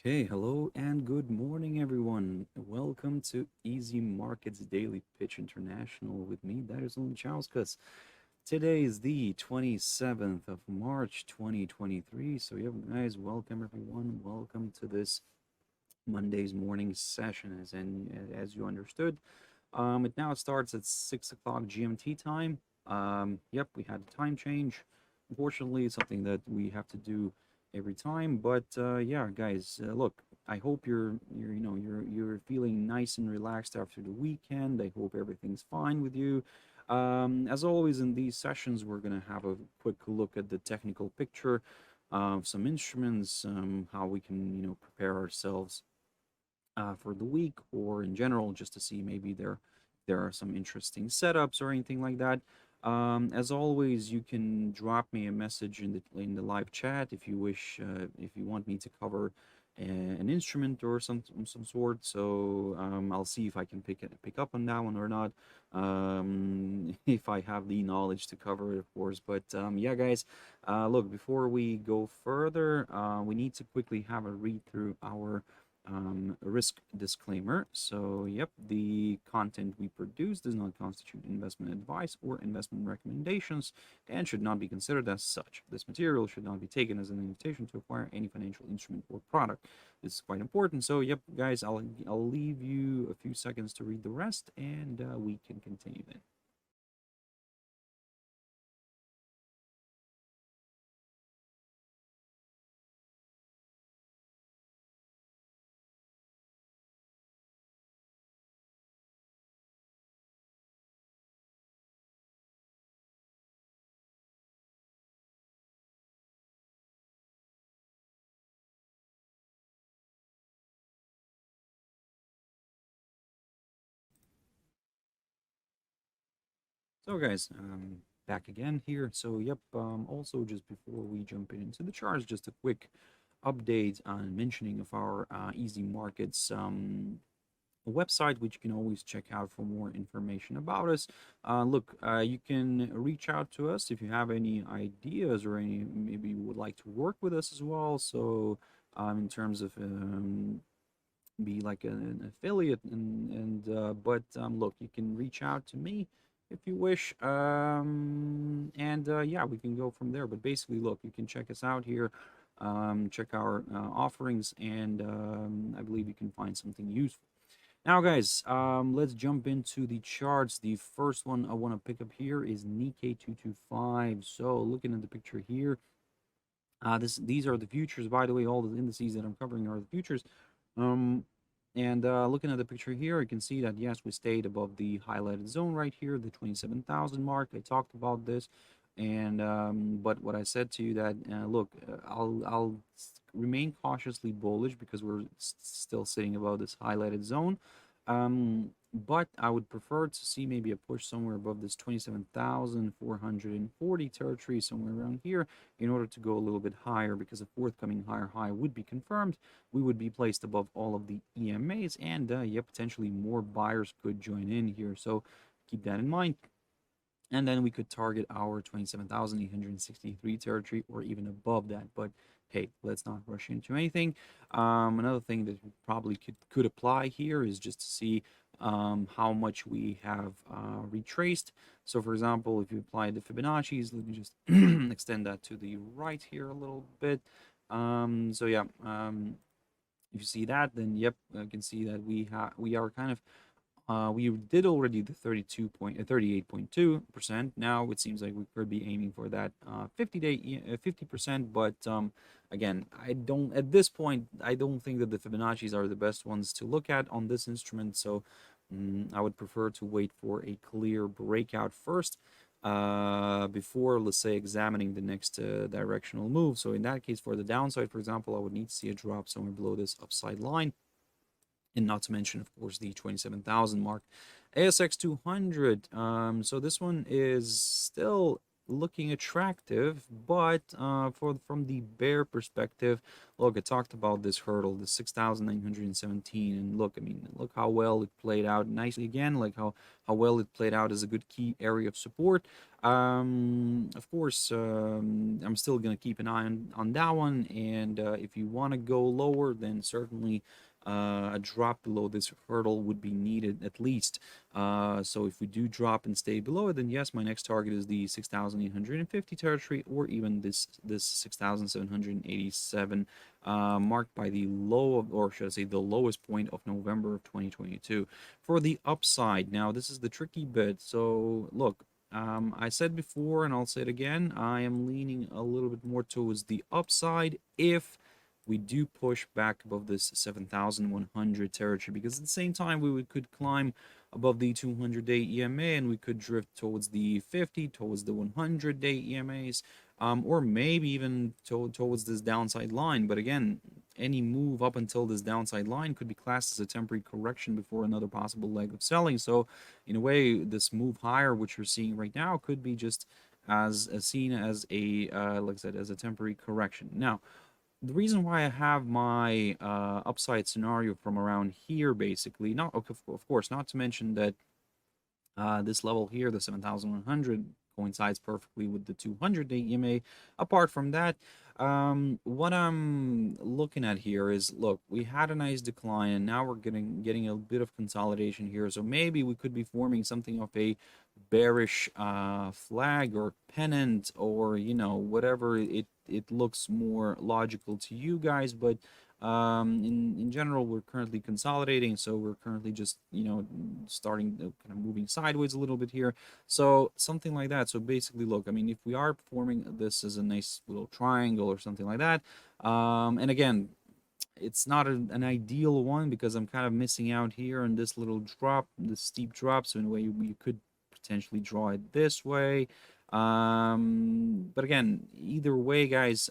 Okay, hello and good morning, everyone. Welcome to Easy Markets Daily Pitch International with me, Darius Anucauskas. Today is the 27th of March, 2023. So, yeah, guys, welcome everyone. Welcome to this Monday's morning session. As you understood, it now starts at 6 o'clock GMT time. Yep, we had a time change. Unfortunately, it's something that we have to do every time. But yeah, guys, look, I hope you're feeling nice and relaxed after the weekend. I hope everything's fine with you. As always, in these sessions, we're gonna have a quick look at the technical picture of some instruments, how we can prepare ourselves for the week, or in general, just to see maybe there are some interesting setups or anything like that. As always, you can drop me a message in the live chat if you wish, if you want me to cover an instrument or some sort. So I'll see if I can pick up on that one or not. If I have the knowledge to cover it, of course. But yeah, guys, look, before we go further, we need to quickly have a read through our risk disclaimer. So, yep, the content we produce does not constitute investment advice or investment recommendations and should not be considered as such. This material should not be taken as an invitation to acquire any financial instrument or product. This is quite important. So, yep, guys, I'll leave you a few seconds to read the rest, and we can continue then. So, guys, back again here. So, yep, also just before we jump into the charts, just a quick update on mentioning of our Easy Markets website, which you can always check out for more information about us. Look, you can reach out to us if you have any ideas or any maybe you would like to work with us as well. So, in terms of be like an affiliate and look, you can reach out to me if you wish, and yeah, we can go from there. But basically, look, you can check us out here, check our offerings, and I believe you can find something useful. Now, guys, let's jump into the charts. The first one I want to pick up here is Nikkei 225. So, looking at the picture here, these are the futures. By the way, all the indices that I'm covering are the futures. Um, and looking at the picture here, you can see that, yes, we stayed above the highlighted zone right here, the 27,000 mark. I talked about this. And but what I said to you that, look, I'll remain cautiously bullish because we're still sitting above this highlighted zone. But I would prefer to see maybe a push somewhere above this 27,440 territory, somewhere around here, in order to go a little bit higher, because a forthcoming higher high would be confirmed. We would be placed above all of the EMAs, and yeah, potentially more buyers could join in here. So keep that in mind. And then we could target our 27,863 territory or even above that. But hey, let's not rush into anything. Another thing that we probably could apply here is just to see how much we have retraced. So, for example, if you apply the Fibonacci's, let me just extend that to the right here a little bit. So yeah, if you see that, then yep, you can see that we are kind of we did already the 38.2%. Now it seems like we could be aiming for that 50%. But again, at this point, I don't think that the Fibonacci's are the best ones to look at on this instrument. So I would prefer to wait for a clear breakout first before, let's say, examining the next directional move. So in that case, for the downside, for example, I would need to see a drop somewhere below this upside line. And not to mention, of course, the 27,000 mark. ASX 200. So this one is still looking attractive, but from the bear perspective, look, I talked about this hurdle, the 6,917, and look, I mean, look how well it played out nicely again, like how well it played out as a good key area of support. Of course, I'm still gonna keep an eye on that one, and if you want to go lower, then certainly a drop below this hurdle would be needed at least. So if we do drop and stay below it, then yes, my next target is the 6,850 territory, or even this 6,787, marked by the low of, or should I say, the lowest point of November of 2022. For the upside, now this is the tricky bit. So look, I said before, and I'll say it again, I am leaning a little bit more towards the upside if we do push back above this 7,100 territory, because at the same time we could climb above the 200-day EMA, and we could drift towards the 50, towards the 100-day EMAs, or maybe even towards this downside line. But again, any move up until this downside line could be classed as a temporary correction before another possible leg of selling. So in a way, this move higher, which you're seeing right now, could be just as seen as a like I said, as a temporary correction. Now, the reason why I have my upside scenario from around here, basically, not of course, not to mention that this level here, the 7,100, coincides perfectly with the 200-day EMA. Apart from that, what I'm looking at here is, look, we had a nice decline, and now we're getting a bit of consolidation here. So maybe we could be forming something of a bearish flag or pennant, or whatever it looks more logical to you guys. But in general, we're currently consolidating, so we're currently just starting kind of moving sideways a little bit here, so something like that. So basically, look, I mean, if we are forming this as a nice little triangle or something like that, and again, it's not an ideal one because I'm kind of missing out here on this little drop, this steep drop. So in a way, you could potentially draw it this way, but again, either way, guys,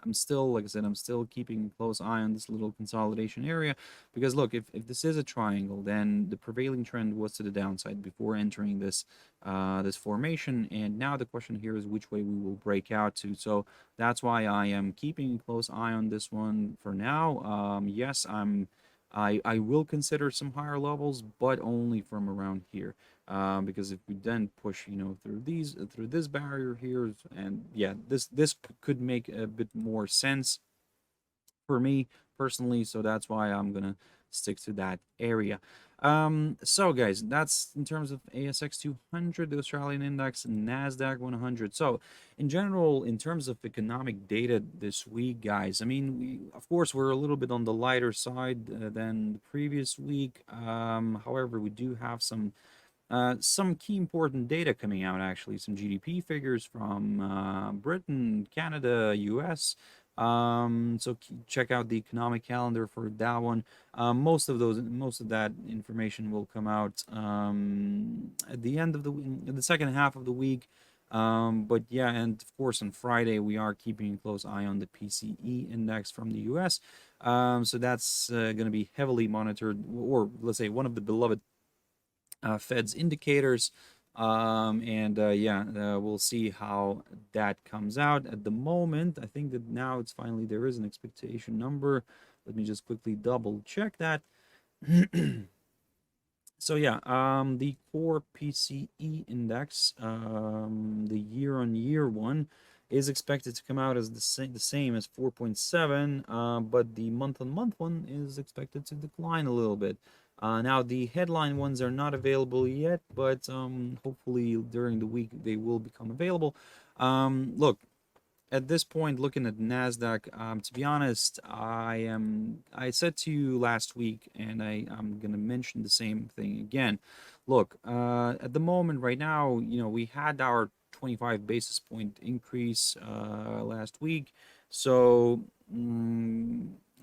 I'm still, like I said, I'm still keeping a close eye on this little consolidation area, because look, if this is a triangle, then the prevailing trend was to the downside before entering this this formation, and now the question here is which way we will break out to. So that's why I am keeping a close eye on this one for now. Yes, I will consider some higher levels, but only from around here. Because if we then push, through this barrier here, and yeah, this could make a bit more sense for me personally, so that's why I'm gonna stick to that area. So guys, that's in terms of ASX 200, the Australian index, and Nasdaq 100. So in general, in terms of economic data this week, guys, I mean, of course we're a little bit on the lighter side than the previous week. However, we do have some key important data coming out, actually, some GDP figures from Britain, Canada, US. So check out the economic calendar for that one. Most of that information will come out at the end of the second half of the week. But yeah, and of course on Friday we are keeping a close eye on the PCE index from the US. So that's going to be heavily monitored, or let's say one of the beloved Fed's indicators. And yeah, we'll see how that comes out. At the moment, I think that now it's finally, there is an expectation number. Let me just quickly double check that. So yeah, the core PCE index, the year-on-year one, is expected to come out as the same as 4.7, but the month-on-month one is expected to decline a little bit. Now, the headline ones are not available yet, but hopefully during the week they will become available. Look, at this point, looking at Nasdaq, to be honest, I said to you last week, and I'm gonna mention the same thing again. Look, at the moment right now, we had our 25 basis point increase last week, so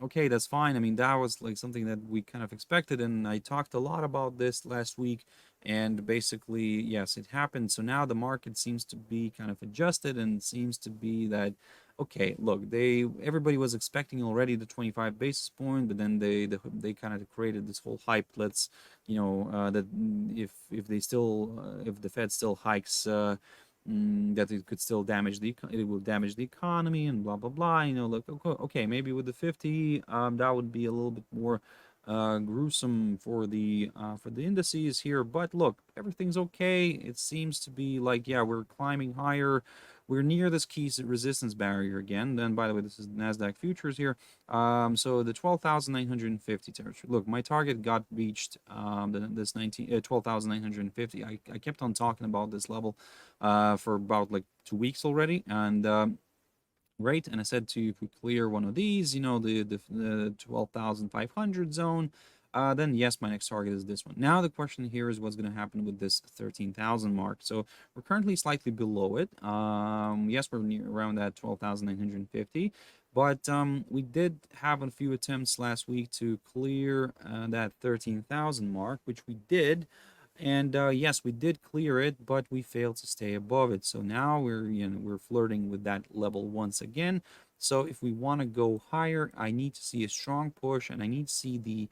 okay, that's fine. I mean, that was like something that we kind of expected, and I talked a lot about this last week, and basically, yes, it happened. So now the market seems to be kind of adjusted, and seems to be that, okay, look, everybody was expecting already the 25 basis point, but then they kind of created this whole hype. Let's, that if the Fed still hikes that it could still damage it will damage the economy and blah blah blah. You know, like okay, maybe with the 50, that would be a little bit more gruesome for the indices here. But look, everything's okay. It seems to be like, yeah, we're climbing higher. We're near this key resistance barrier again. Then, by the way, this is Nasdaq futures here. So the 12,950 territory. Look, my target got reached. This 12,950. I kept on talking about this level for about like 2 weeks already, and right. And I said to you, if we clear one of these, you know, the 12,500 zone, then yes, my next target is this one. Now the question here is what's going to happen with this 13,000 mark. So we're currently slightly below it. Yes, we're near around that 12,950. But we did have a few attempts last week to clear that 13,000 mark, which we did. And yes, we did clear it, but we failed to stay above it. So now we're flirting with that level once again. So if we want to go higher, I need to see a strong push, and I need to see the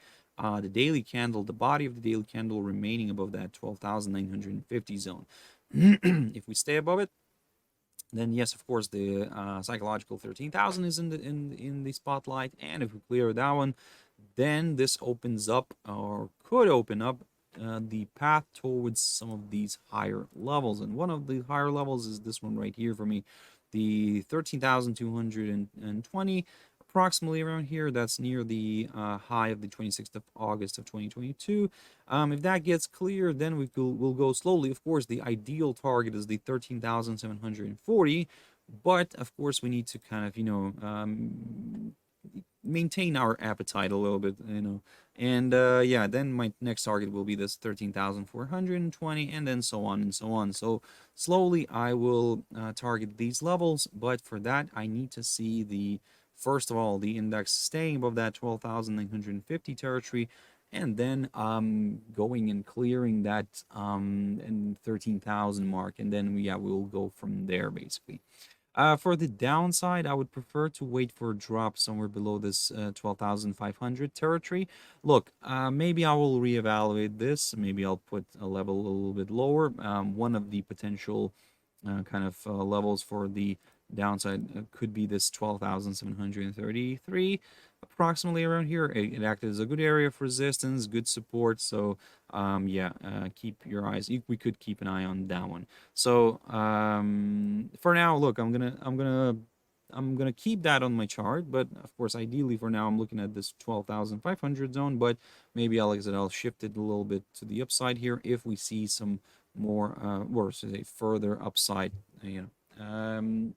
daily candle, the body of the daily candle remaining above that 12,950 zone. If we stay above it, then yes, of course, the psychological 13,000 is in the spotlight, and if we clear that one, then this opens up, or could open up, the path towards some of these higher levels. And one of the higher levels is this one right here for me, the 13,220, approximately around here. That's near the high of the 26th of August of 2022. If that gets clear, then we'll go slowly. Of course, the ideal target is the 13,740, but of course we need to kind of, you know, maintain our appetite a little bit, you know. And yeah, then my next target will be this 13,420, and then so on and so on. So slowly I will target these levels, but for that I need to see the, first of all, the index staying above that 12,950 territory, and then going and clearing that 13,000 mark, and then yeah, we'll go from there basically. For the downside, I would prefer to wait for a drop somewhere below this 12,500 territory. Look, maybe I will reevaluate this. Maybe I'll put a level a little bit lower. One of the potential kind of levels for the downside could be this 12,733, approximately around here. It acted as a good area of resistance, good support. So yeah, keep your eyes. We could keep an eye on that one. So for now, look, I'm gonna keep that on my chart, but of course, ideally for now, I'm looking at this 12,500 zone. But maybe like I said, I'll shift it a little bit to the upside here if we see some more, or say further upside. You know.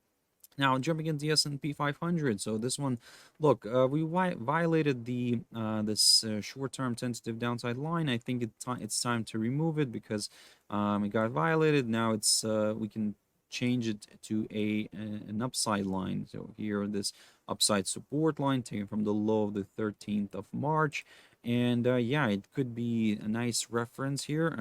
Now jumping into the S&P 500. So this one, look, we violated the this short-term tentative downside line. I think it's time to remove it because it got violated. Now it's we can change it to an upside line. So here, this upside support line taken from the low of the 13th of March. And yeah, it could be a nice reference here.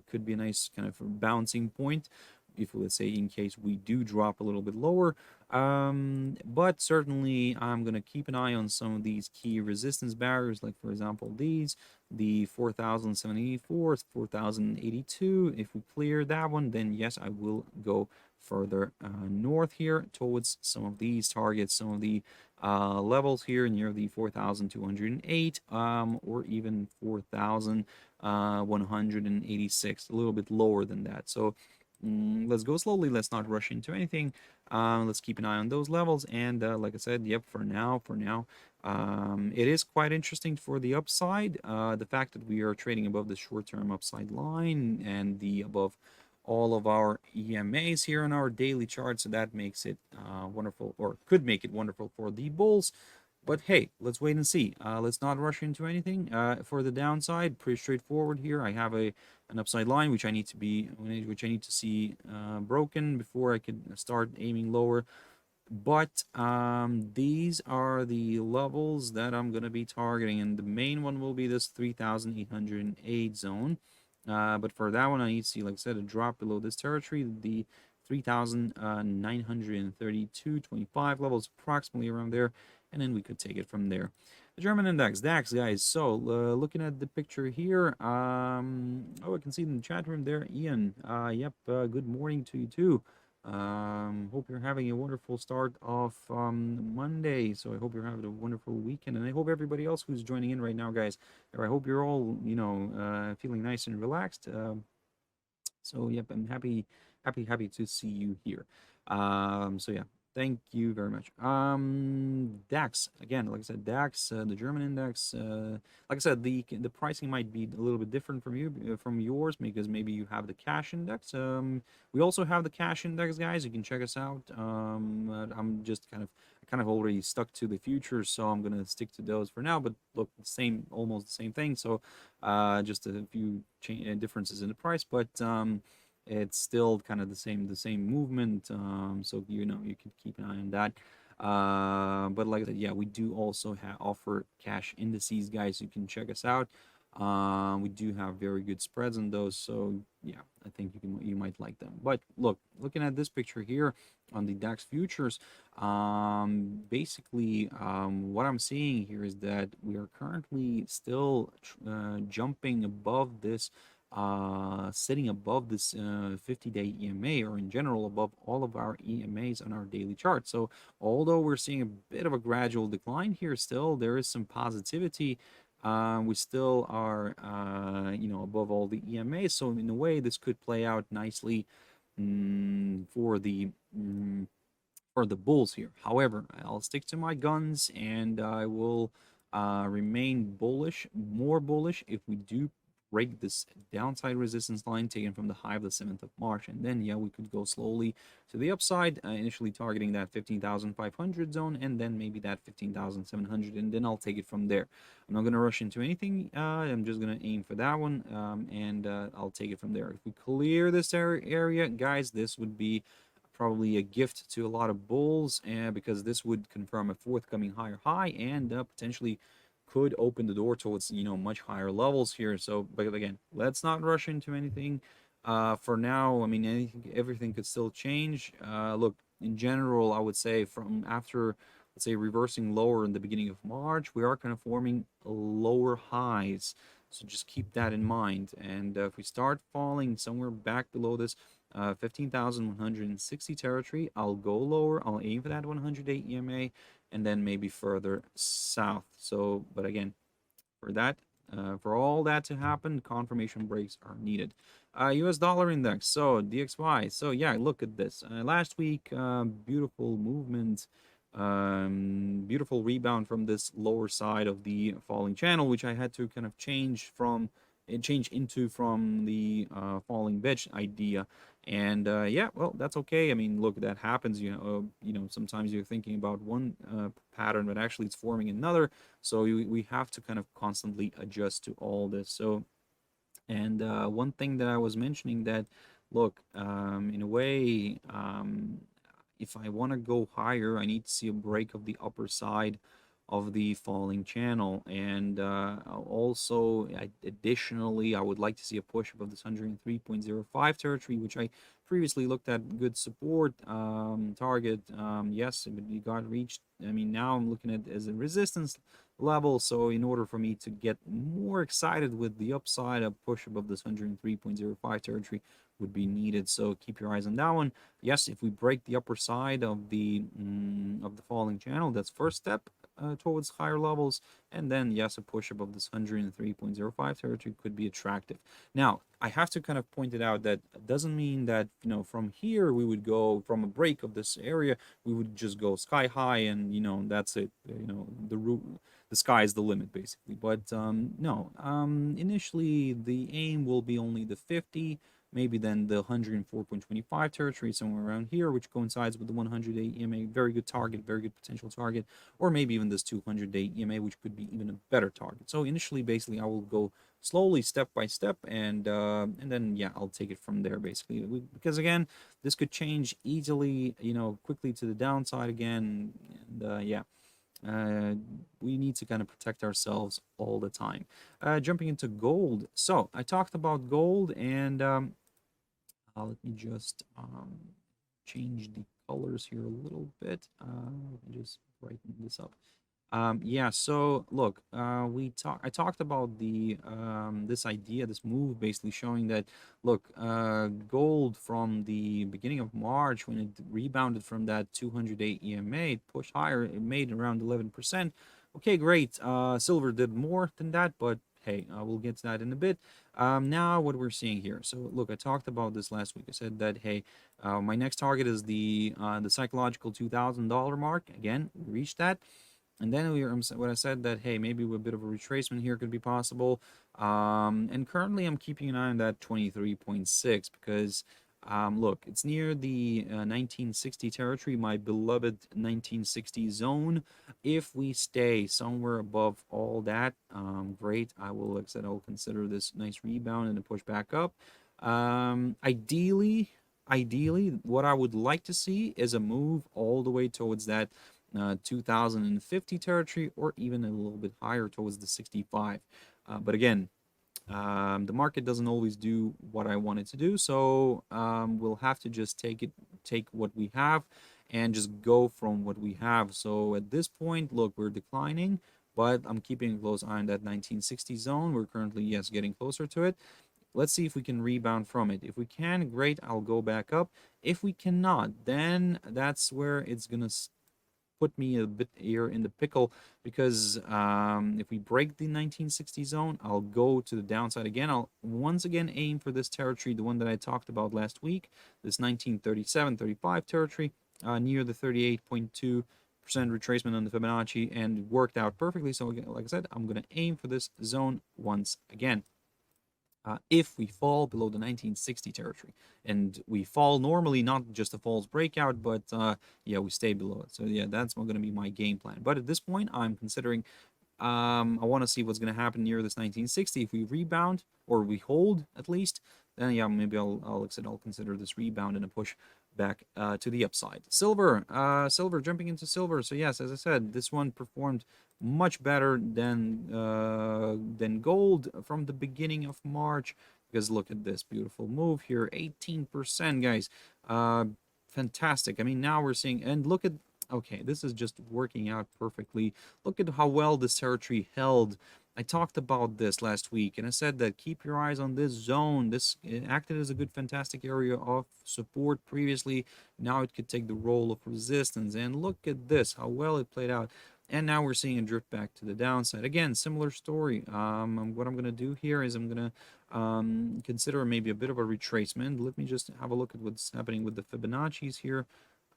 Could be a nice kind of bouncing point, if let's say in case we do drop a little bit lower. But certainly I'm going to keep an eye on some of these key resistance barriers, like for example these, the 4,074, 4,082. If we clear that one, then yes, I will go further north here towards some of these targets, some of the levels here near the 4,208, or even 4,186, a little bit lower than that. So let's go slowly. Let's not rush into anything. Let's keep an eye on those levels. And like I said, yep, for now, it is quite interesting for the upside. The fact that we are trading above the short-term upside line and the above all of our EMAs here on our daily chart. So that makes it wonderful, or could make it wonderful for the bulls. But hey, let's wait and see. Let's not rush into anything. For the downside, pretty straightforward here. I have an upside line which I need to see broken before I could start aiming lower. But these are the levels that I'm gonna be targeting, and the main one will be this 3,808 zone. But for that one, I need to see, like I said, a drop below this territory, the 3,932.25 levels, approximately around there, and then we could take it from there. The German index, DAX, guys. So looking at the picture here, oh, I can see in the chat room there, Ian. Yep, good morning to you too. Hope you're having a wonderful start of Monday. So I hope you're having a wonderful weekend, and I hope everybody else who's joining in right now, guys, or I hope you're all, feeling nice and relaxed. So yep, I'm happy to see you here. So yeah, thank you very much. DAX again, like I said, DAX, the German index. Like I said, the pricing might be a little bit different from from yours, because maybe you have the cash index. We also have the cash index, guys. You can check us out. I'm just kind of already stuck to the futures, so I'm gonna stick to those for now. But look, almost the same thing. So just a few differences in the price, but it's still kind of the same movement. So you can keep an eye on that. But like I said, yeah, we do also offer cash indices, guys. You can check us out. We do have very good spreads on those, so yeah, I think you might like them. But looking at this picture here on the DAX futures, basically, what I'm seeing here is that we are currently still jumping above this, sitting above this 50-day EMA, or in general above all of our EMAs on our daily chart. So although we're seeing a bit of a gradual decline here, still there is some positivity. We still are, above all the EMAs. So in a way, this could play out nicely for the bulls here. However, I'll stick to my guns, and I will remain bullish, more bullish, if we do break this downside resistance line taken from the high of the 7th of March. And then, yeah, we could go slowly to the upside, initially targeting that 15,500 zone, and then maybe that 15,700, and then I'll take it from there. I'm not going to rush into anything. I'm just going to aim for that one, and I'll take it from there. If we clear this area, guys, this would be probably a gift to a lot of bulls, and because this would confirm a forthcoming higher high, and potentially could open the door towards much higher levels here. So, but again, let's not rush into anything for now. I mean, everything could still change. Look, in general, I would say from after, let's say, reversing lower in the beginning of March, we are kind of forming lower highs. So just keep that in mind. And if we start falling somewhere back below this 15,160 territory, I'll go lower. I'll aim for that 100-day EMA, and then maybe further south. So, but again, for all that to happen, confirmation breaks are needed. US dollar index, so DXY. So yeah, look at this. Last week, beautiful movement, beautiful rebound from this lower side of the falling channel, which I had to kind of change into from the falling wedge idea. And yeah, well, that's okay. I mean, look, that happens. Sometimes you're thinking about one pattern, but actually it's forming another. So we have to kind of constantly adjust to all this. So, and one thing that I was mentioning, that look, in a way, if I want to go higher, I need to see a break of the upper side of the falling channel, and also additionally, I would like to see a push above this 103.05 territory, which I previously looked at good support target. Yes, it got reached. I mean, now I'm looking at it as a resistance level. So in order for me to get more excited with the upside, a push above this 103.05 territory would be needed. So keep your eyes on that one. Yes, if we break the upper side of the falling channel, that's first step towards higher levels, and then yes, a push above this 103.05 territory could be attractive. Now, I have to kind of point it out that doesn't mean that from here we would go, from a break of this area, we would just go sky high, and that's it. The sky is the limit, basically. But no, initially the aim will be only the 50, maybe then the 104.25 territory, somewhere around here, which coincides with the 100-day EMA. Very good target, very good potential target. Or maybe even this 200-day EMA, which could be even a better target. So initially, basically, I will go slowly, step by step, and then yeah, I'll take it from there, basically. Because again, this could change easily, quickly to the downside again, and yeah. We need to kind of protect ourselves all the time. Jumping into gold. So I talked about gold, and let me just change the colors here a little bit. Let me just brighten this up. Yeah, so look, I talked about the this idea, this move, basically showing that look, gold from the beginning of March when it rebounded from that 200-day EMA, it pushed higher, it made around 11%. Okay, great. Silver did more than that, but hey, we'll get to that in a bit. Now what we're seeing here. So look, I talked about this last week. I said that hey, my next target is the psychological $2,000 mark. Again, we reached that. And then what I said that, hey, maybe a bit of a retracement here could be possible. And currently I'm keeping an eye on that 23.6 because, look, it's near the 1960 territory, my beloved 1960 zone. If we stay somewhere above all that, great. I will, like I said, I'll consider this nice rebound and a push back up. Ideally, what I would like to see is a move all the way towards that 2050 territory, or even a little bit higher towards the 65. But again, the market doesn't always do what I want it to do, so we'll have to just take what we have and just go from what we have. So at this point, look, we're declining, but I'm keeping a close eye on that 1960 zone. We're currently, yes, getting closer to it. Let's see if we can rebound from it. If we can, great, I'll go back up. If we cannot, then that's where it's gonna put me a bit here in the pickle, because if we break the 1960 zone, I'll go to the downside again. I'll once again aim for this territory, the one that I talked about last week, this 1937-35 territory, near the 38.2% retracement on the Fibonacci, and it worked out perfectly. So again, like I said, I'm going to aim for this zone once again. If we fall below the 1960 territory, and we fall normally, not just a false breakout, but yeah, we stay below it. So yeah, that's going to be my game plan. But at this point, I'm considering, I want to see what's going to happen near this 1960. If we rebound, or we hold at least, then yeah, maybe I'll consider this rebound and a push back to the upside. Silver, jumping into silver. So yes, as I said, this one performed much better than gold from the beginning of March, because look at this beautiful move here, 18%, guys. Fantastic. I mean, now we're seeing, and look at, okay, this is just working out perfectly. Look at how well this territory held. I talked about this last week, and I said that keep your eyes on this zone. This acted as a good, fantastic area of support previously. Now it could take the role of resistance, and look at this, how well it played out. And now we're seeing a drift back to the downside. Again, similar story. What I'm going to do here is I'm going to consider maybe a bit of a retracement. Let me just have a look at what's happening with the Fibonacci's here.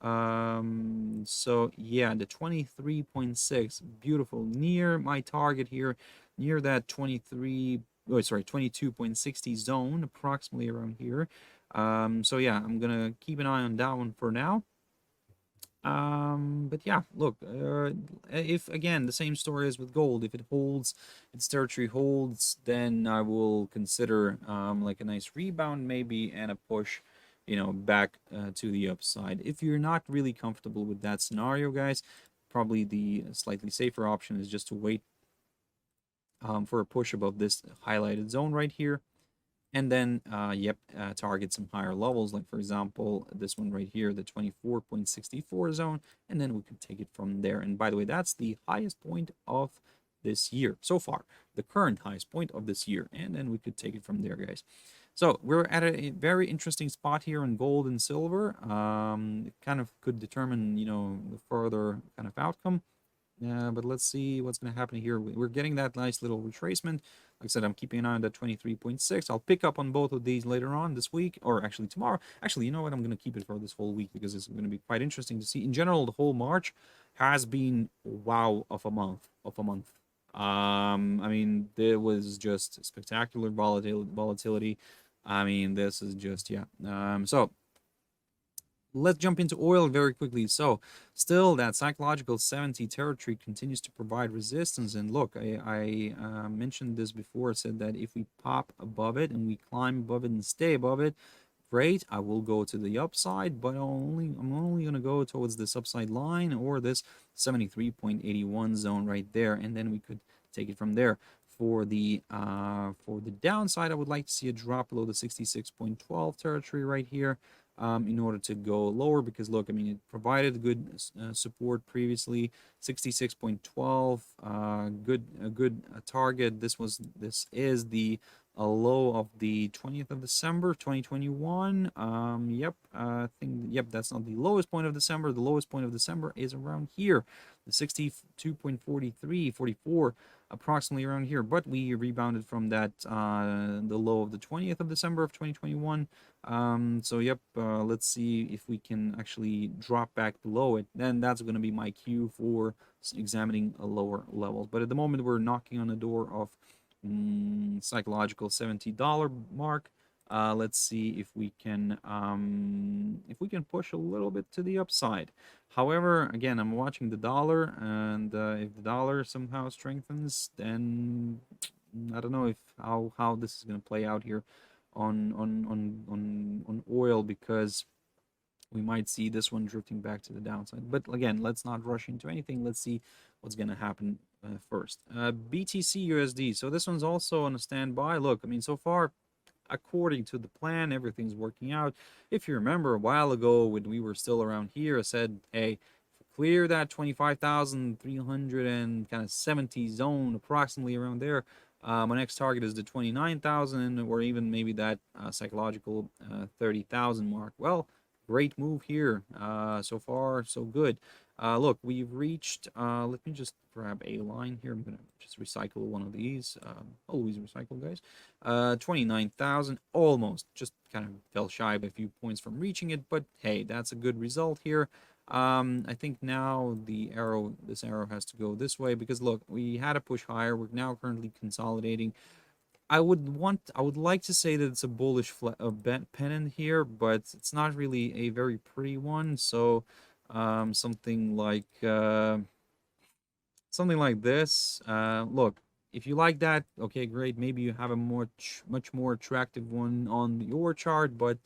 So yeah, the 23.6, beautiful, near my target here, near that 22.60 zone, approximately around here. So yeah, I'm going to keep an eye on that one for now. But yeah, look, if again the same story as with gold, if it holds, its territory holds, then I will consider like a nice rebound maybe, and a push, you know, back to the upside. If you're not really comfortable with that scenario, guys, probably the slightly safer option is just to wait for a push above this highlighted zone right here. And then, target some higher levels, like for example, this one right here, the 24.64 zone, and then we could take it from there. And by the way, that's the highest point of this year so far, the current highest point of this year, and then we could take it from there, guys. So we're at a very interesting spot here in gold and silver. It kind of could determine, you know, the further kind of outcome. But let's see what's going to happen here. We're getting that nice little retracement. Like I said, I'm keeping an eye on that 23.6. I'll pick up on both of these later on this week, or actually tomorrow. Actually, you know what? I'm going to keep it for this whole week, because it's going to be quite interesting to see. In general, the whole March has been wow of a month. I mean, there was just spectacular volatility. I mean, this is just, yeah. So let's jump into oil very quickly. So still that psychological 70 territory continues to provide resistance. And look, I mentioned this before. I said that if we pop above it and we climb above it and stay above it, great, I will go to the upside, but I'm only going to go towards this upside line, or this 73.81 zone right there, and then we could take it from there. For the downside, I would like to see a drop below the 66.12 territory right here. in order to go lower, because look, I mean, it provided good support previously, 66.12, a good target. This is the low of the 20th of December 2021. Yep, I think, yep, that's not the lowest point of December. The lowest point of December is around here, the 62.43, 44, approximately around here. But we rebounded from that, the low of the 20th of December of 2021. So yep, let's see if we can actually drop back below it. Then that's going to be my cue for examining a lower levels. But at the moment, we're knocking on the door of psychological $70 mark. Let's see if we can push a little bit to the upside. However, again, I'm watching the dollar, and if the dollar somehow strengthens, then I don't know if how this is going to play out here on oil, because we might see this one drifting back to the downside. But again, let's not rush into anything. Let's see what's going to happen first. BTC USD. So this one's also on a standby. Look, I mean, so far, according to the plan, everything's working out. If you remember a while ago when we were still around here, I said, hey, clear that 25,370 zone, approximately around there. My next target is the 29,000, or even maybe that psychological 30,000 mark. Well, great move here. So far, so good. Look, we've reached, let me just grab a line here. I'm going to just recycle one of these. Always recycle, guys. 29,000, almost. Just kind of fell shy by a few points from reaching it, but hey, that's a good result here. I think now this arrow has to go this way, because look, we had a push higher. We're now currently consolidating. I would like to say that it's a bullish pennant here, but it's not really a very pretty one. So something like this. Look, if you like that, okay, great. Maybe you have a much more attractive one on your chart, but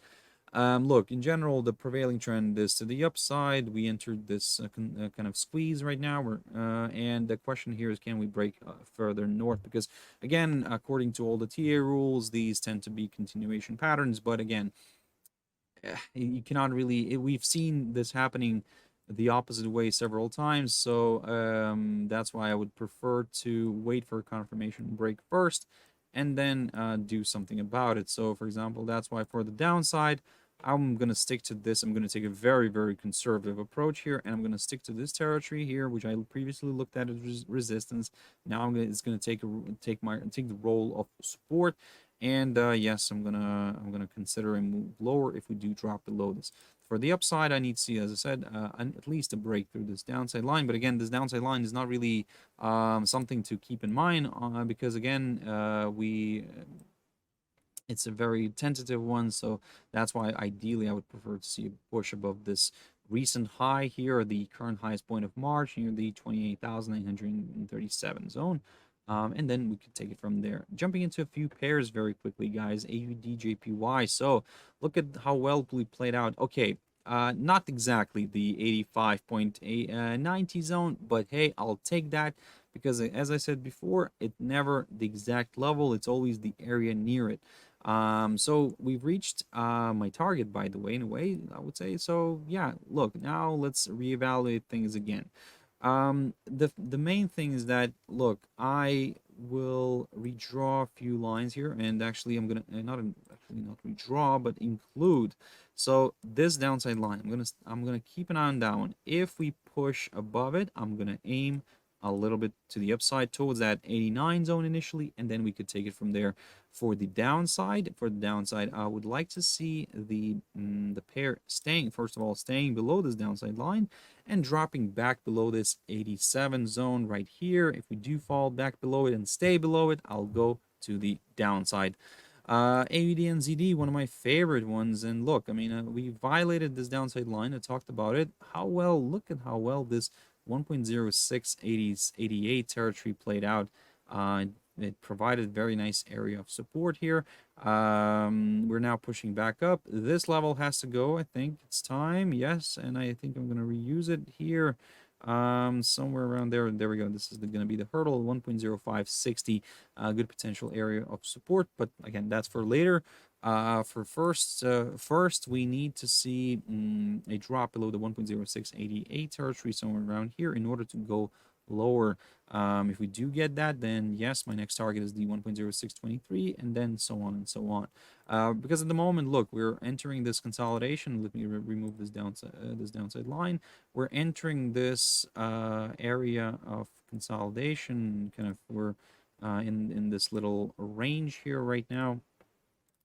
look, in general, the prevailing trend is to the upside. We entered this kind of squeeze right now, and the question here is, can we break further north? Because again, according to all the TA rules, these tend to be continuation patterns. But again, you cannot really. We've seen this happening the opposite way several times, so that's why I would prefer to wait for a confirmation break first, and then do something about it. So, for example, that's why for the downside, I'm going to stick to this. I'm going to take a very, very conservative approach here, and I'm going to stick to this territory here, which I previously looked at as resistance. Now it's going to take the role of support, and yes, I'm gonna consider a move lower if we do drop below this. For the upside, I need to see, as I said, at least a break through this downside line. But again, this downside line is not really something to keep in mind, because again, it's a very tentative one, so that's why ideally I would prefer to see a push above this recent high here, or the current highest point of March, near the 28,937 zone. And then we could take it from there. Jumping into a few pairs very quickly, guys. AUDJPY. So look at how well we played out. Okay, not exactly the 85.90 zone, but hey, I'll take that, because as I said before, it's never the exact level. It's always the area near it. So we've reached my target, by the way, in a way, I would say. So yeah, look, now let's reevaluate things again. The main thing is that, look, I will redraw a few lines here, and actually I'm gonna not redraw, but include. So this downside line, I'm gonna keep an eye on that one. If we push above it, I'm gonna aim a little bit to the upside towards that 89 zone initially, and then we could take it from there. For the downside, I would like to see the pair staying, first of all, staying below this downside line and dropping back below this 87 zone right here. If we do fall back below it and stay below it, I'll go to the downside. AUDNZD, one of my favorite ones. And look, I mean, we violated this downside line. I talked about it. Look at how well this 1.0688 territory played out. It provided very nice area of support here. We're now pushing back up. This level has to go. I think it's time. Yes, and I think I'm going to reuse it here. Somewhere around there. There we go. This is going to be the hurdle, 1.0560. Good potential area of support, but again, that's for later. First we need to see a drop below the 1.0688 territory, somewhere around here, in order to go lower. If we do get that, then yes, my next target is the 1.0623, and then so on and so on. Because at the moment, look, we're entering this consolidation. Let me remove this downside line. We're entering this area of consolidation. Kind of, we're in this little range here right now.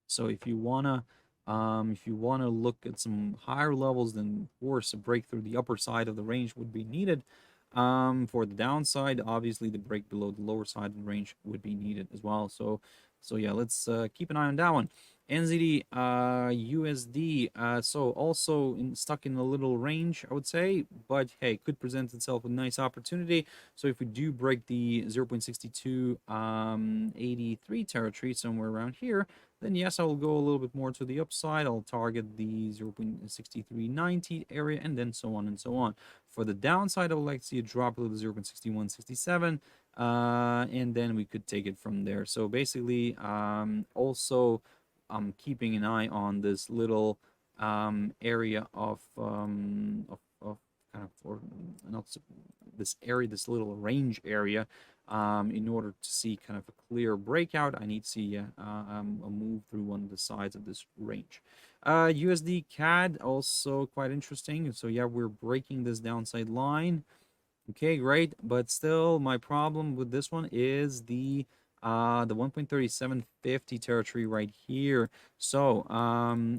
So if you wanna look at some higher levels, then of course a break through the upper side of the range would be needed. For the downside, obviously the break below the lower side of the range would be needed as well. So yeah, let's keep an eye on that one. NZD USD, so also stuck in a little range, I would say, but hey, could present itself a nice opportunity. So if we do break the 0.6283 territory, somewhere around here, then yes, I will go a little bit more to the upside. I'll target the 0.6390 area, and then so on and so on. For the downside, I would like to see a drop below the 0.6167, and then we could take it from there. So basically, also I'm keeping an eye on this little area of kind of, or not this area, this little range area. In order to see kind of a clear breakout, I need to see a move through one of the sides of this range. USD CAD, also quite interesting. So yeah, we're breaking this downside line. Okay, great. But still, my problem with this one is the 1.3750 territory right here. So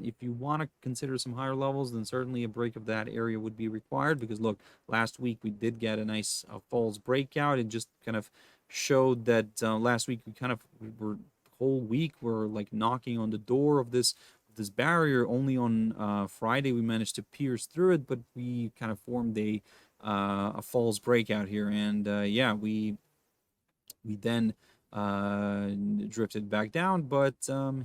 if you want to consider some higher levels, then certainly a break of that area would be required, because look, last week we did get a nice false breakout. It just kind of showed that last week we were whole week we're like knocking on the door of this barrier. Only on Friday we managed to pierce through it, but we kind of formed a false breakout here, and yeah, we then drifted back down. But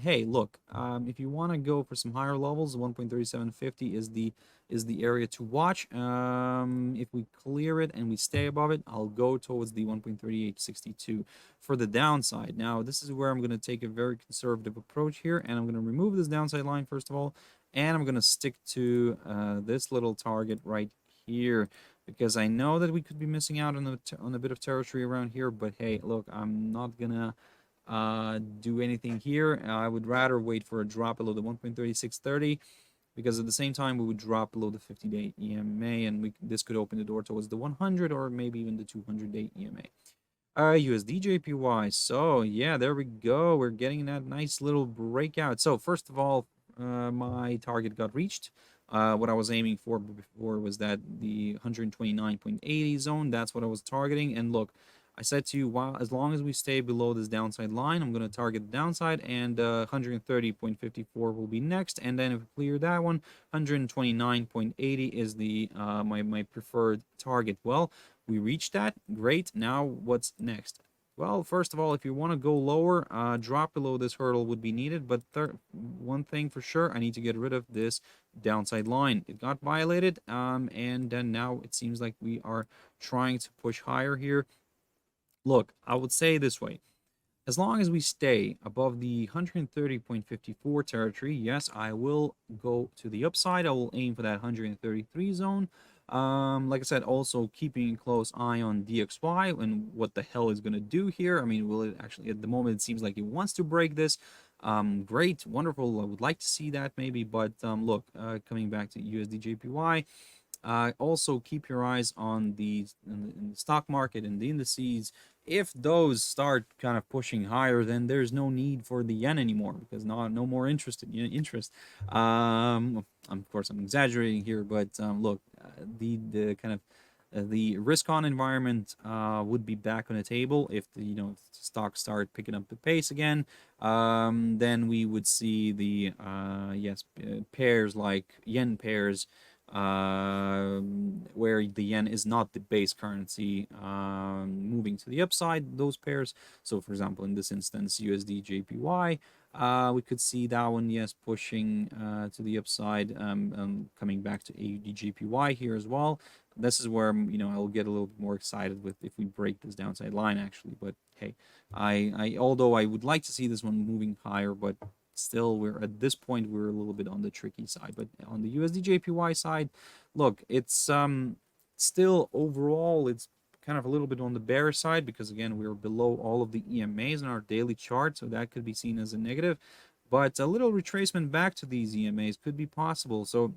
hey, look, if you want to go for some higher levels, 1.3750 is the area to watch. If we clear it and we stay above it, I'll go towards the 1.3862 for the downside. Now, this is where I'm going to take a very conservative approach here, and I'm going to remove this downside line first of all, and I'm going to stick to this little target right here, because I know that we could be missing out on a bit of territory around here. But hey, look, I'm not gonna do anything here. I would rather wait for a drop below the 1.3630, because at the same time we would drop below the 50-day EMA, and this could open the door towards the 100 or maybe even the 200-day EMA. USDJPY. So yeah, there we go. We're getting that nice little breakout. So first of all, my target got reached. What I was aiming for before was that the 129.80 zone. That's what I was targeting. And look, I said to you, wow, as long as we stay below this downside line, I'm going to target the downside, and 130.54 will be next. And then if we clear that one, 129.80 is the my preferred target. Well, we reached that. Great. Now what's next? Well, first of all, if you want to go lower, drop below this hurdle would be needed. But one thing for sure, I need to get rid of this downside line. It got violated, and then now it seems like we are trying to push higher here. Look, I would say this way. As long as we stay above the 130.54 territory, yes, I will go to the upside. I will aim for that 133 zone. Like I said, also keeping a close eye on DXY and what the hell is going to do here. I mean, will it actually, at the moment, it seems like it wants to break this. Great, wonderful. I would like to see that maybe, but look, coming back to USDJPY, also keep your eyes on in the stock market and the indices. If those start kind of pushing higher, then there's no need for the yen anymore, because no more interest. Of course, I'm exaggerating here, but look, the kind of the risk-on environment would be back on the table if the stocks start picking up the pace again. Then we would see the pairs like yen pairs, where the yen is not the base currency, moving to the upside, those pairs. So for example, in this instance, USD/JPY, we could see that one, yes, pushing to the upside, coming back to AUDJPY here as well. This is where I'll get a little bit more excited with if we break this downside line actually. But hey, although I would like to see this one moving higher, but still we're at this point we're a little bit on the tricky side. But on the USDJPY side, look, it's still overall it's kind of a little bit on the bearish side, because again we're below all of the EMAs in our daily chart, so that could be seen as a negative. But a little retracement back to these EMAs could be possible. So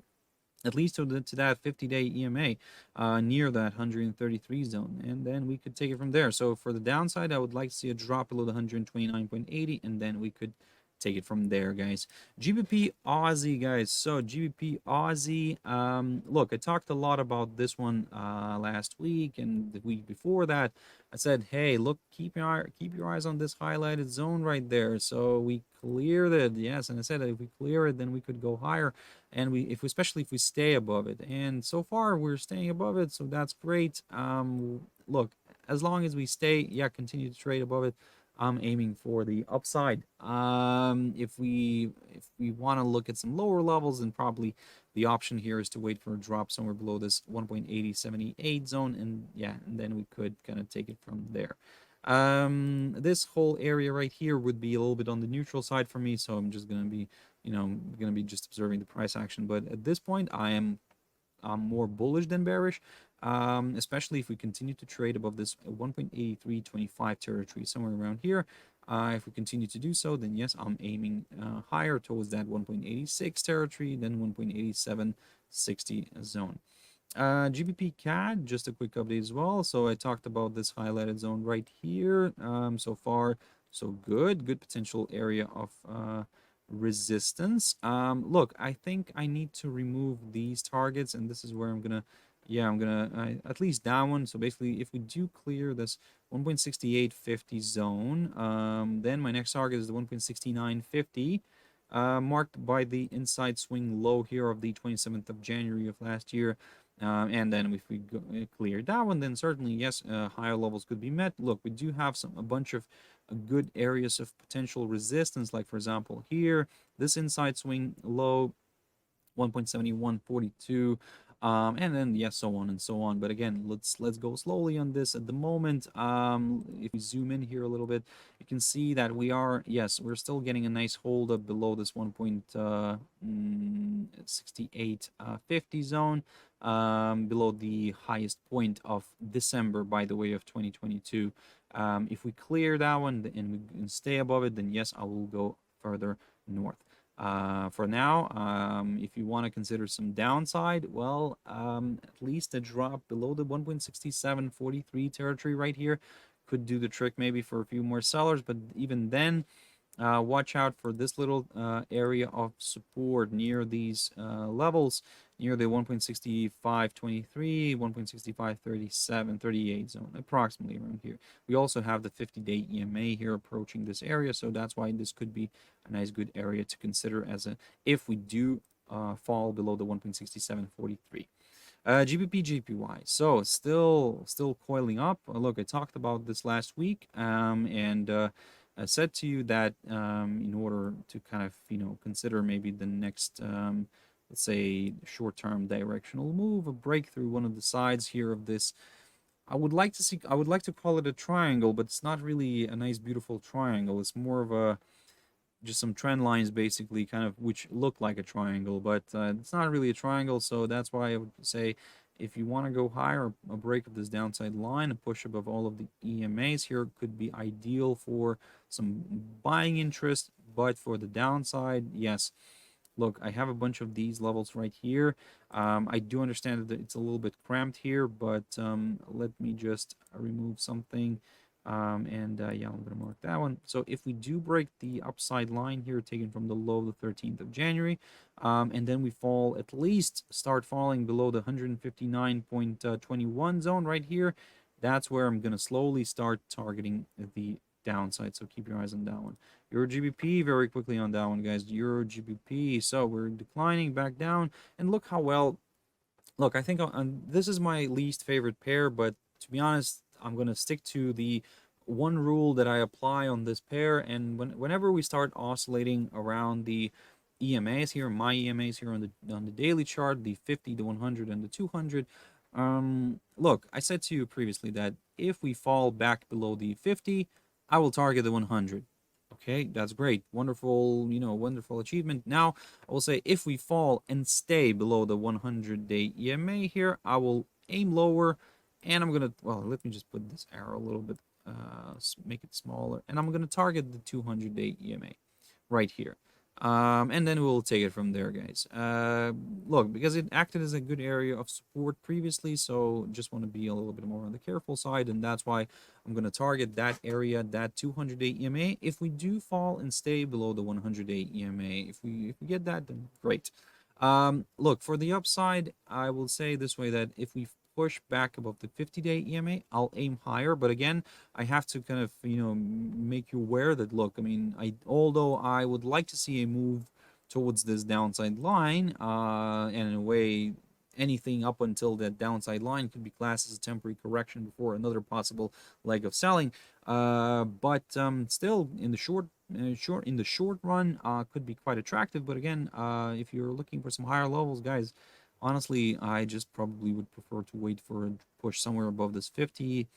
at least to that 50-day EMA near that 133 zone, and then we could take it from there. So for the downside, I would like to see a drop below the 129.80, and then we could take it from there, guys. GBP Aussie, guys. So GBP Aussie, look, I talked a lot about this one last week and the week before that. I said, hey, look, keep your eyes on this highlighted zone right there. So we cleared it, yes, and I said that if we clear it, then we could go higher, and especially if we stay above it. And so far we're staying above it, so that's great. Look, as long as we stay, continue to trade above it, I'm aiming for the upside. If we want to look at some lower levels, then probably the option here is to wait for a drop somewhere below this 1.8078 zone, and then we could kind of take it from there. This whole area right here would be a little bit on the neutral side for me, so I'm just gonna be, just observing the price action. But at this point, I'm more bullish than bearish, especially if we continue to trade above this 1.8325 territory, somewhere around here. If we continue to do so, then yes, I'm aiming higher towards that 1.86 territory, then 1.8760 zone. GBPCAD, just a quick update as well. So I talked about this highlighted zone right here. So far, so good potential area of resistance. Look, I think I need to remove these targets, and this is where I'm gonna at least down one. So basically, if we do clear this 1.6850 zone, then my next target is the 1.6950, marked by the inside swing low here of the 27th of January of last year. And then if we clear that one, then certainly yes, higher levels could be met. Look, we do have a bunch of good areas of potential resistance, like for example here, this inside swing low 1.7142, and then yes, so on and so on. But again, let's go slowly on this at the moment. If we zoom in here a little bit, you can see that we're still getting a nice hold up below this 1.6850 zone, below the highest point of December, by the way, of 2022. If we clear that one and we can stay above it, then yes, I will go further north. For now, if you want to consider some downside, well, at least a drop below the 1.6743 territory right here could do the trick, maybe for a few more sellers. But even then, watch out for this little area of support near these levels, near the 1.6523, 1.6537, 38 zone, approximately around here. We also have the 50-day EMA here approaching this area, so that's why this could be a nice good area to consider if we do fall below the 1.6743. GBPJPY, so still coiling up. Look, I talked about this last week, and I said to you that in order to kind of consider maybe the next let's say short-term directional move, a breakthrough one of the sides here of this, I would like to call it a triangle, but it's not really a nice beautiful triangle. It's more of just some trend lines basically, kind of, which look like a triangle, but it's not really a triangle. So that's why I would say, if you want to go higher, a break of this downside line, a push above all of the EMAs here could be ideal for some buying interest. But for the downside, yes, look, I have a bunch of these levels right here. I do understand that it's a little bit cramped here, but let me just remove something. I'm gonna mark that one. So if we do break the upside line here, taken from the low of the 13th of January, and then we start falling below the 159.21 zone right here, that's where I'm gonna slowly start targeting the downside. So keep your eyes on that one. EURGBP, very quickly on that one, guys. EURGBP, so we're declining back down, and look how well. Look, I think this is my least favorite pair, but to be honest, I'm going to stick to the one rule that I apply on this pair. And whenever we start oscillating around the EMAs here, my EMAs here on the daily chart, the 50, the 100, and the 200, look, I said to you previously that if we fall back below the 50, I will target the 100. Okay, that's great. Wonderful, wonderful achievement. Now, I will say if we fall and stay below the 100-day EMA here, I will aim lower, and I'm going to, well, let me just put this arrow a little bit, make it smaller, and I'm going to target the 200-day EMA right here. And then we'll take it from there, guys. Look, because it acted as a good area of support previously, so just want to be a little bit more on the careful side, and that's why I'm going to target that area, that 200-day EMA. If we do fall and stay below the 100-day EMA, if we get that, then great. Look, for the upside, I will say this way, that if we push back above the 50-day EMA, I'll aim higher. But again, I have to kind of, make you aware that, look, I mean, although I would like to see a move towards this downside line, and in a way, anything up until that downside line could be classed as a temporary correction before another possible leg of selling. But still, in the short run, could be quite attractive. But again, if you're looking for some higher levels, guys, honestly, I just probably would prefer to wait for a push somewhere above this 50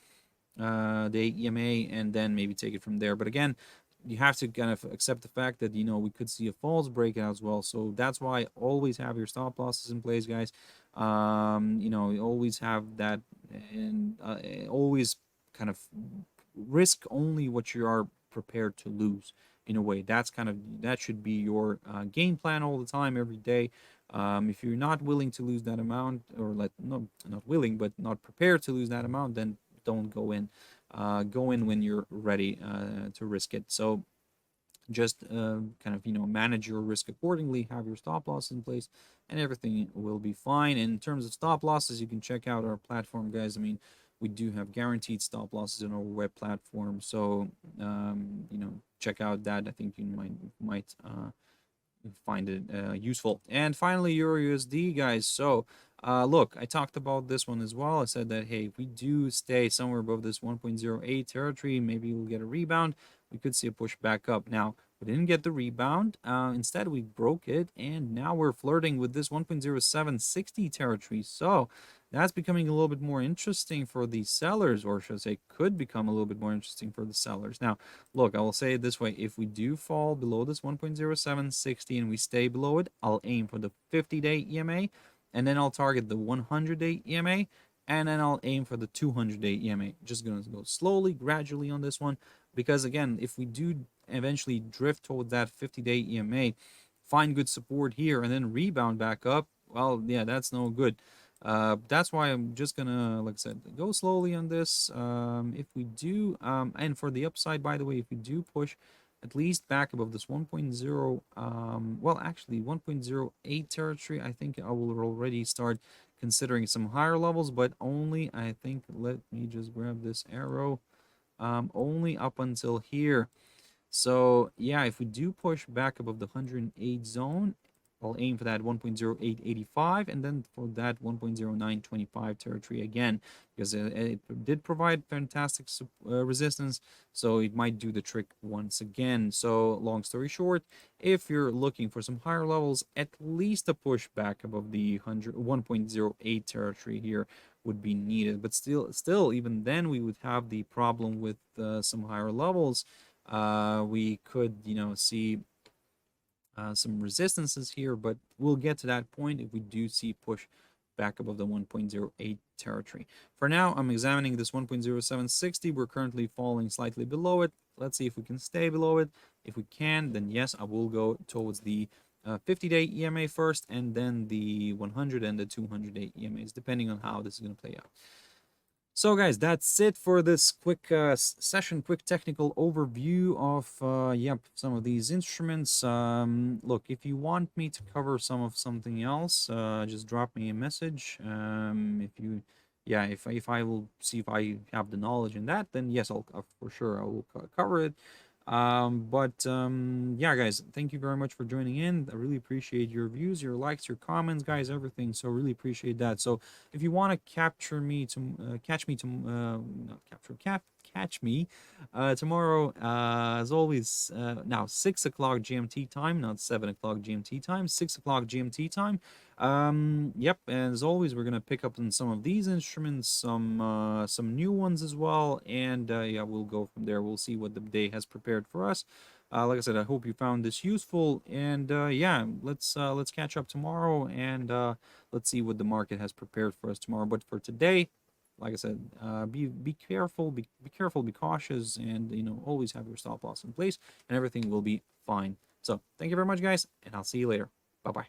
day EMA and then maybe take it from there. But again, you have to kind of accept the fact that, we could see a false breakout as well. So that's why always have your stop losses in place, guys. Always have that, and always kind of risk only what you are prepared to lose. In a way, that should be your game plan all the time, every day. If you're not willing to lose that amount, or not willing, but not prepared to lose that amount, then don't go in. Go in when you're ready to risk it. So just kind of, manage your risk accordingly, have your stop loss in place, and everything will be fine. And in terms of stop losses, you can check out our platform, guys. I mean, we do have guaranteed stop losses on our web platform, so check out that. I think you might find it useful. And finally, EURUSD, guys. So look, I talked about this one as well. I said that, hey, if we do stay somewhere above this 1.08 territory, maybe we'll get a rebound. We could see a push back up. Now, we didn't get the rebound. Instead, we broke it, and now we're flirting with this 1.0760 territory. So that's becoming a little bit more interesting for the sellers, or should I say, could become a little bit more interesting for the sellers. Now, look, I will say it this way. If we do fall below this 1.0760 and we stay below it, I'll aim for the 50-day EMA, and then I'll target the 100-day EMA, and then I'll aim for the 200-day EMA. Just going to go slowly, gradually on this one, because again, if we do eventually drift toward that 50-day EMA, find good support here, and then rebound back up, well, yeah, that's no good. That's why I'm just gonna, like I said, go slowly on this. If we do, and for the upside, by the way, if we do push at least back above this 1.0, well, actually 1.08 territory, I think I will already start considering some higher levels, but only, I think, let me just grab this arrow, only up until here. So yeah, if we do push back above the 108 zone, I'll aim for that 1.0885, and then for that 1.0925 territory again, because it did provide fantastic resistance, so it might do the trick once again. So long story short, if you're looking for some higher levels, at least a push back above the 1.08 territory here would be needed. But still, even then, we would have the problem with some higher levels. We could, see some resistances here, but we'll get to that point if we do see push back above the 1.08 territory. For now, I'm examining this 1.0760. We're currently falling slightly below it. Let's see if we can stay below it. If we can, then yes, I will go towards the 50-day EMA first, and then the 100 and the 200-day EMAs, depending on how this is going to play out. So guys, that's it for this quick session, quick technical overview of some of these instruments. Look, if you want me to cover something else, just drop me a message. If I will see if I have the knowledge in that, then yes, I'll for sure I will cover it. Yeah, guys, thank you very much for joining in. I really appreciate your views, your likes, your comments, guys, everything. So really appreciate that. So if you want to catch me tomorrow, as always, now 6 o'clock GMT time, not 7 o'clock GMT time, 6 o'clock GMT time. Yep, and as always, we're gonna pick up on some of these instruments, some new ones as well, and yeah, we'll go from there. We'll see what the day has prepared for us. Like I said, I hope you found this useful, and yeah, let's catch up tomorrow, and let's see what the market has prepared for us tomorrow. But for today, like I said, be careful, be careful, be cautious, and always have your stop loss in place, and everything will be fine. So thank you very much, guys, and I'll see you later. Bye bye.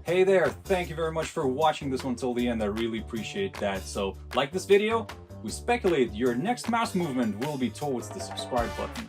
Hey there, thank you very much for watching this one till the end. I really appreciate that. So like this video, we speculate your next mouse movement will be towards the subscribe button.